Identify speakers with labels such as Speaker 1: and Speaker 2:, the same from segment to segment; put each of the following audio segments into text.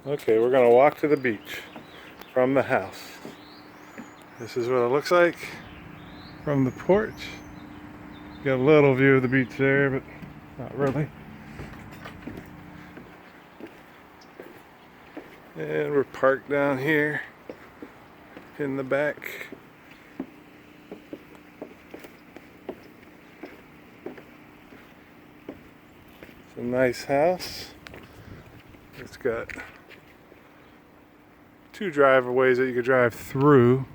Speaker 1: Okay, we're gonna walk to the beach from the house. This is what it looks like from the porch. Got a little view of the beach there, but not really. And we're parked down here in the back. It's a nice house. It's got two driveways that you could drive through.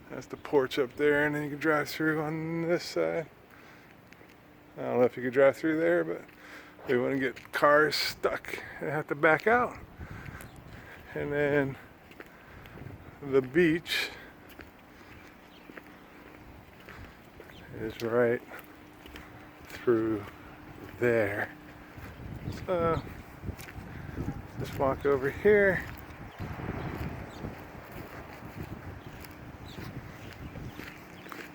Speaker 1: That's the porch up there, and then you can drive through on this side. I don't know if you could drive through there, but we wouldn't get cars stuck and have to back out. And then the beach is right through there. So just walk over here.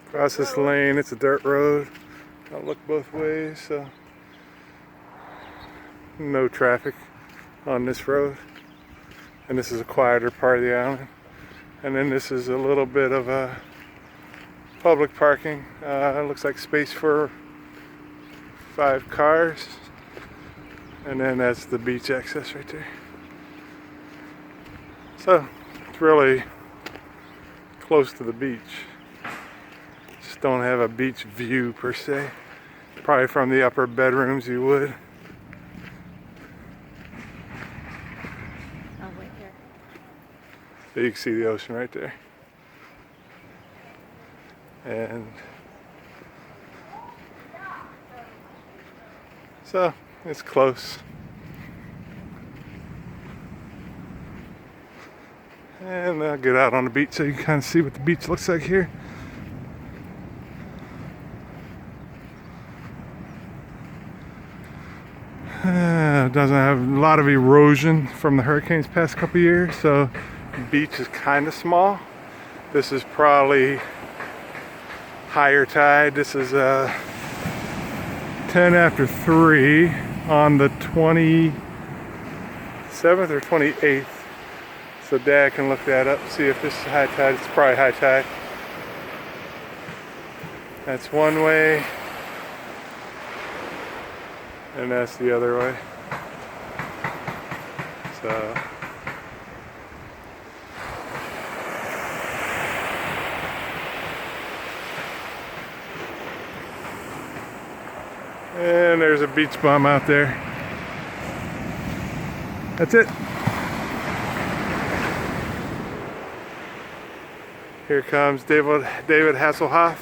Speaker 1: Across this lane, it's a dirt road. I'll look both ways, so no traffic on this road. And this is a quieter part of the island. And then this is a little bit of a public parking. It looks like space for 5 cars. And then that's the beach access right there. So it's really close to the beach. Just don't have a beach view per se. Probably from the upper bedrooms you would.
Speaker 2: Oh, wait here.
Speaker 1: So you can see the ocean right there. And so it's close. And I'll get out on the beach so you can kind of see what the beach looks like here. Doesn't have a lot of erosion from the hurricanes past couple years, so the beach is kind of small. This is probably higher tide. This is 10 after 3 on the 27th or 28th. So Dad can look that up, see if this is high tide. It's probably high tide. That's one way, and that's the other way. So and there's a beach bum out there. That's it. Here comes David Hasselhoff.